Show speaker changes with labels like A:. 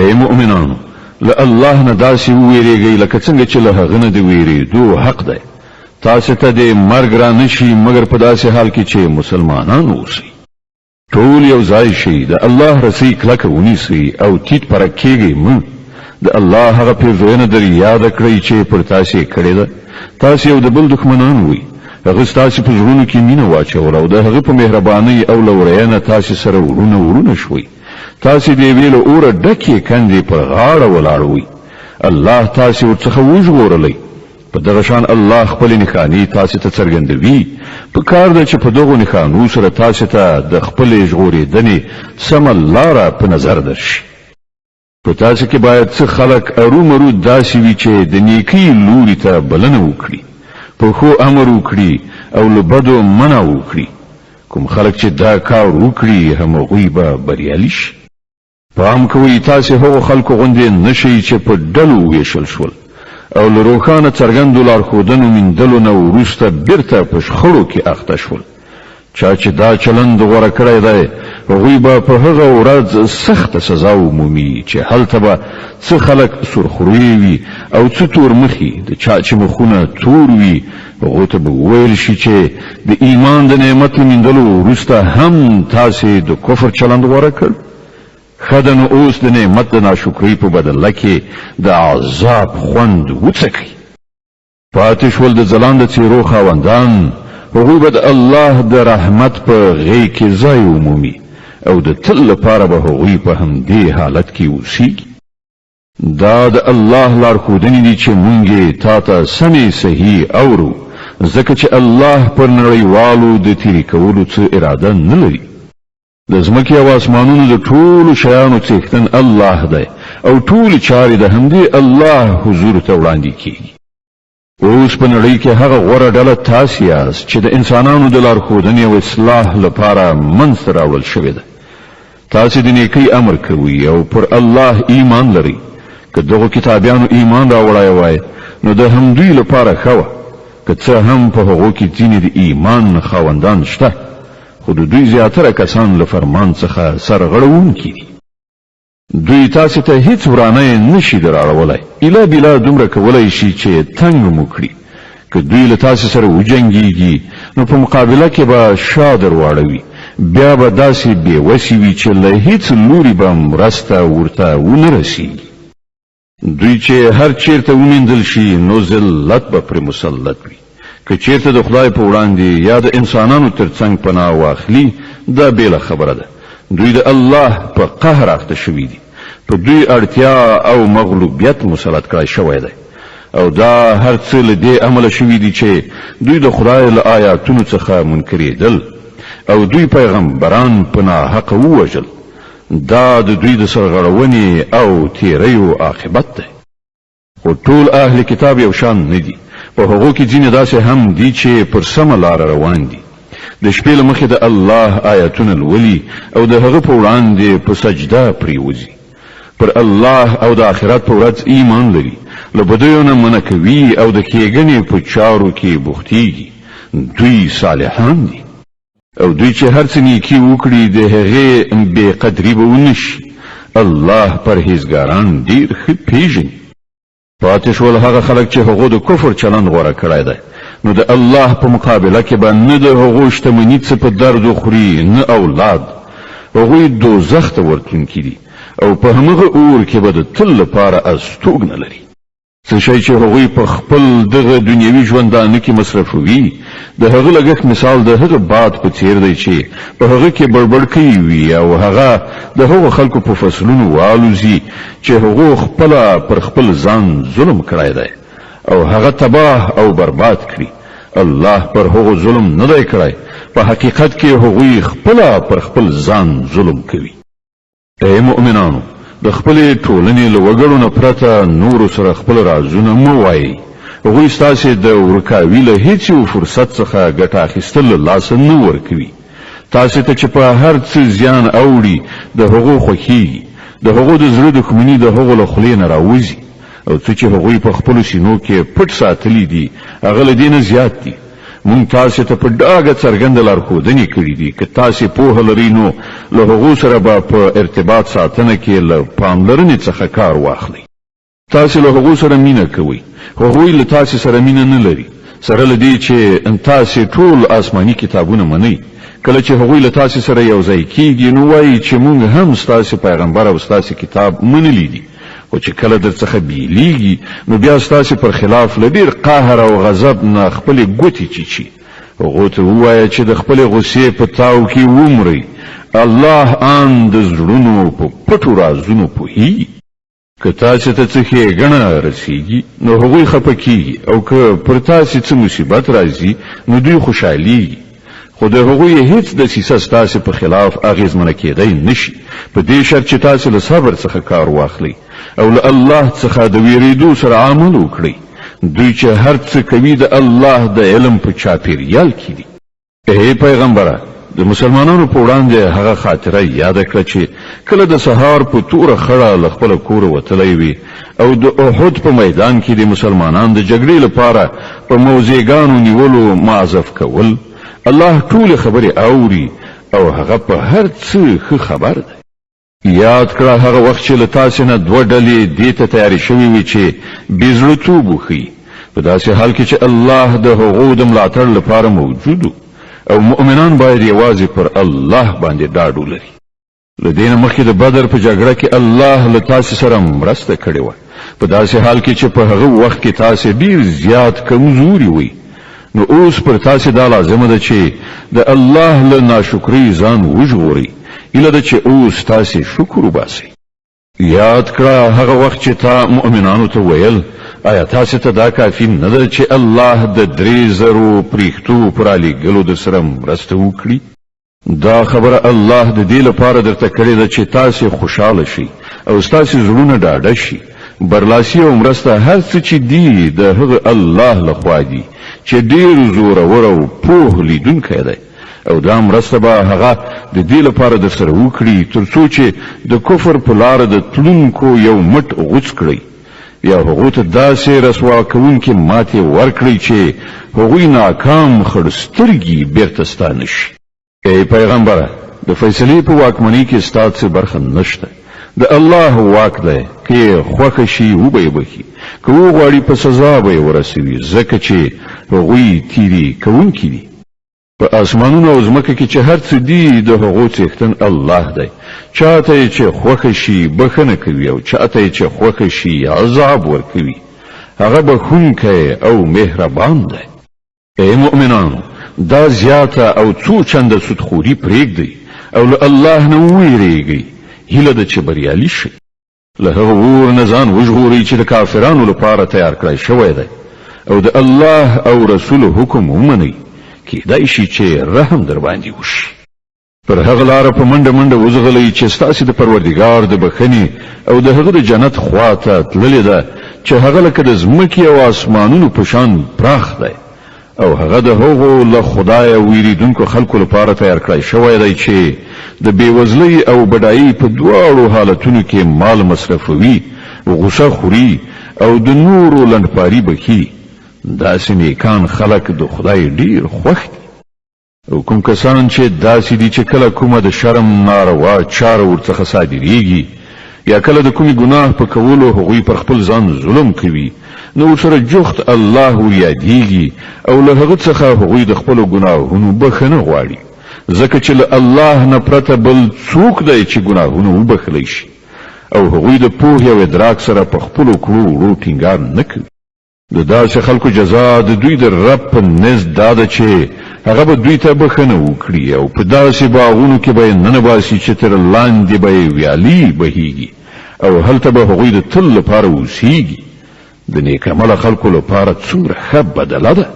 A: اے مؤمنانو له الله نه داسې وویریږئ لکه څنګه چې له هغه نه د ویریدو حق دی. تاسو ته د مرګ را نشي مګر په داسې حال کې چې مسلمانان اوسئ. ټول یو ځای شئ، د الله رسۍ کلکه ونیسئ او ټیټ پرک کېږئ مه. د الله هغه پیرزوینه در یاده کړئ چې پر تاسې یې کړې ده. تاسې یو د بل دښمنان وئ، هغه ستاسې په زړونو کې مینه واچوله او د هغه په مهربانۍ او لورینه تاسې سره ورونه شوئ. تاسې د یوې له اوره ډکې کندې پر غاړه ولاړوئ. الله تاسې ورڅخه وژغورلی. په دغه شان الله خپل نښانې تاسې ته څرګندوي. په کار ده چې په دغو نښانو سره تاسې ته د خپلې ژغورېدنې سمه لاره په نظر درشي. په تاسې کې باید څه خلک ارومرو داسې وي چې د نیکۍ لوري ته بلنه وکړي، په ښو امر وکړي او له بدو منع وکړي. کوم خلک چې دا کار وکړي همغوی به بریالي شي. پام کوئ تاسې هغو خلکو غوندې نشئ چې په ډلو ویشل شول او له روښانه څرګندو لارښودنو میندلو نه وروسته بیرته په شخړو کې اخته شول. چا چې دا چلند غوره کړی دی هغوی به په هغه ورځ سخته سزا ومومي چې هلته به څه خلک سرخوروي وي او څه تور مخي. د چا چې مخونه تور وي هغو ته به وویل شي چې د ایمان د نعمت له میندلو وروسته هم تاسې د کفر چلند غوره کړ. ښه ده نو اوس د نعمت د ناشکرۍ په بدله کې د عذاب خوند وڅکئ. پاتې شول د ځلانده څېرو خاوندان، هغوی به د الله د رحمت په غېږ کې ځای ومومي او د تل لپاره به هغوی په همدې حالت کې اوسیږي. دا د الله لارښودنې دي چې مونږ یې تا ته سمې صحیح اورو، ځکه چې الله پر نړیوالو د تیرې کولو څه اراده نه لري. د ځمکې او اسمانونو د ټولو شیانو څښتن الله دی او ټولې چارې د همدې الله حضور ته وړاندې کیږي. اوس په نړۍ کې هغه غوره ډله تاسې یاست چې د انسانانو د لارښودنې او اصلاح لپاره منځته راوړل شوې ده. تاسې د نیکۍ امر کوئ او پر الله ایمان لرئ. که دغو کتابیانو ایمان راوړی وای نو د همدوی لپاره ښه وه، که څه هم په هغو کې ځینې د ایمان خاوندان شته، خو د دوی زیاتره کسان له فرمان څخه سرغړونکي دي. دوی تاسې ته هیڅ ورانه نشي دراړولی، ایله بیله دومره کولی شي چې تنګ مو کړي. که دوی له تاسې سره وجنګیږي نو په مقابله کې به شا درواړوي، بیا به داسې بېوسې وي چې له هیڅ لوري به مرسته ورته ونه رسیږي. دوی چې هر چیرته ومینځل شي نو ذلت به پرې مسلط وي. که چیرته د خدای په وړاندې یا د انسانانو ترڅنګ پناه واخلي دا بیله خبره ده. دوی د الله په قهر اخته شوي دي، په دوی اړتیا او مغلوبیت مسلط کړی شوی دی او دا هر څه له دې امله شوي دي چې دوی د خدای له آیاتونو څخه منکرېدل او دوی پیغمبران په ناحقه ووژل. دا د دوی د سرغړونې او تیریو عاقبت دی. خو ټول اهل کتاب یو شان نه دي. په هغو کې ځینې داسې هم دي چې پر سمه لاره روان دي. د شپې له مخې د الله آیاتونه لولي او د هغه په وړاندې په سجده پریوځي. پر الله او د آخرت په ورځ ایمان لري، له بدیو نه منع کوي او د ښېګڼې په چارو کې بوختېږي. دوی صالحان دي او دوی چې هر څه نیکي وکړي د هغې بې قدري به ونه شي. الله پرهیزګاران ډېر ښه پېژني. پاتې شول هغه خلک چې هغو د کفر چلند غوره کړی دی، نو د الله په مقابله کې به نه د هغو شتمني څه په درد وخوري نه اولاد. هغوی دوزخ ته ورتلونکي دي او په همغه اور کې به د تل لپاره استوګنه لري. څه شی چې هغوی په خپل دغه دنیوي ژوندانه کې مصرفوي د هغه لګښت مثال د هغه باد په څیر دی چې په هغه کې بړبړکۍ وي او هغه د هغو خلکو په فصلونو والوزي چې هغو خپله پر خپل ځان ظلم کړی دی او هغه تباه او برباد کړي. الله پر هغو ظلم نه دی کړی، په حقیقت کې هغوی خپله پر خپل ځان ظلم کوي. ای مؤمنانو، د خپلې ټولنې له وګړو نه پرته نورو سره خپل رازونه مه وایئ. هغوی ستاسې د ورکاوي له هیڅ یو فرصت څخه ګټه اخیستل له لاسه نه ورکوي. تاسې ته چې په هر څه زیان اوړي د هغو خوښیږي، د هغو د زړه دښمني د هغو له خولې نه راوځي او څه چې هغوی په خپلو سینو کې پټ ساتلي دي هغه له دې نه زیات دي. مونږ تاسو ته په ډاګه څرګند لارښودنې کړې دي که تاسو پوهه لرئ نو له هغو سره به په ارتباط ساتنه کې له پاملرنې څخه کار واخلئ. تاسو له هغو سره مینه کوئ، هغوی له تاسو سره مینه نه لري. سره له دې چې تاسو ټول آسماني کتابونه منئ، کله چې هغوی له تاسو سره یو ځای کیږي نو وایي چې مونږ هم ستاسو پیغمبر او ستاسو کتاب منلی دي، خو چې کله درڅخه بیلیږي نو بیا ستاسو پر خلاف له ډېر قهر او غضب نه خپلې ګوتې چیچي. هغو ته ووایه چې د خپلې غصې په تاو کې ومرئ. الله ان د زړونو په پټو رازونو پوهیږي. که تاسو ته څه ښېګڼه رسیږي نو هغوی خفه کیږي، او که پر تاسو څه مصیبت راځي نو دوی خوشحالیږي. خو د هغوی هیڅ دسیسه ستاسو په خلاف اغېزمنه کېدی نشي، په دې شرط چې تاسو له صبر څخه کار واخلئ او له الله څخه د ویریدو سره عمل وکړئ. دوی چې هر څه کوي د الله د علم په چاپیریال کې دي. ای پیغمبره، د مسلمانانو په وړاندې هغه خاطره یاد کړه چې کله د سهار په توره خړه له خپل کور وتلی وي او د احد په میدان کې د مسلمانانو د جګړې لپاره په موضعګانو نیولو معذف کول. الله ټول خبرې اوري او هغه په هر څه ښه خبر دی. یاد کړه هغه وخت چې له تاسو نه دوه ډلې دې ته تیارې شوې وي چې بېزړهتوب وښیي، په داسې حال کې چې الله د هغو د ملاتړ لپاره موجود و او مؤمنان باید یوازې پر الله باندې ډاډ ولري. له دې نه مخکې د بدر په جګړه کې الله له تاسو سره مرسته کړې وه، په داسې حال کې چې په هغه وخت کې تاسو ډېر زیات کمزوري وئ. نو اوس پر تاسو دا لازمه ده چې د الله له ناشکرۍ ځان وژغورئ، ایله ده چې اوس تاسو شکر وباسئ. یاد کړه هغه وخت چې تا مؤمنانو ته ویل آیا تاسو ته دا کافي نه ده چې الله د 3,000 پریښتو پر علیګلو در سره مرسته وکړي؟ دا خبره الله د دې لپاره درته کړې ده چې تاسو خوشحاله شئ او ستاسو زړونه ډاډه شي. برلاسي او مرسته هر څه چې دی د هغه الله لخوا دی چې ډېر زورور او پوه لیدونکی دی، او دا مرسته به هغه د دې لپاره در سره وکړي تر څو چې د کفر په لاره د تلونکو یو مټ غوڅ کړئ، یا هغو ته داسې رسوا کوونکې ماتې ورکړئ چې هغوی ناکام خړسترګي بیرته ستا نشي. ای پیغمبره، د فیصلې په واکمنۍ کې ستا څه برخه نشته. د الله واک دی، که یې خوښه شي وبه یې بخي، که وغواړي په سزا به یې ورسوي، ځکه چې هغوی تیری کوونکي دي. په اسمانونو او ځمکه کې چې هر څه دي د هغو څښتن الله دی. چاته یې چې خوښه شي بخښنه کوي او چاته یې چې خوښه شي عذاب ورکوي. هغه بخښونکی او مهربان دی. ای مؤمنانو، دا زیاته او څو چنده سودخوري پرېږدئ او له الله نه وویریږئ، هیله ده چې بریالي شئ. له هغه اور نه ځان وژغورئ چې د کافرانو لپاره تیار کړی شوی دی، او د الله او رسول حکم ومنئ، کیدای شي چې رحم در باندې وشي. پر هغه لاره په منډه منډه وځغلئ چې ستاسو د پروردګار د بخښنې او د هغه د جنت خوا ته تللې ده چې هغه لکه د ځمکې او اسمانونو په شان پراخ دی، او هغه د هغو له خدایه ویریدونکو خلکو لپاره تیار کړی شوی دی چې د بېوزلۍ او بډایۍ په دواړو حالتونو کې مال مصرفوي، غوسه خوري او د نورو لنډپاري بخي. داسې نیکان خلک د خدای ډېر خوښ دي. او کوم کسان چې داسې دي چې کله کومه د شرم ناروا چاره ورڅخه صادریږي یا کله د کومې ګناه په کولو هغوی پر خپل ځان ظلم کوي، نو ورسره جفت الله وریادیږي او له هغه څخه هغوی د خپلو ګناهونو بخښنه غواړي، ځکه چې له الله نه پرته بل څوک دی چې ګناهونه وبخښلی شي، او هغوی د پوهې او ادراک سره په خپلو کړو وړو ټینګار نه کوي. د داسې خلکو جزا د دوی د رب په نزد دا ده چې هغه به دوی ته بخښنه وکړي او په داسې باغونو کې به یې ننباسي چې تر لاندې به یې ویالې بهیږي، او هلته به هغوی د تل لپاره اوسیږي. د نیک عمله خلکو لپاره څومره ښه بدله ده.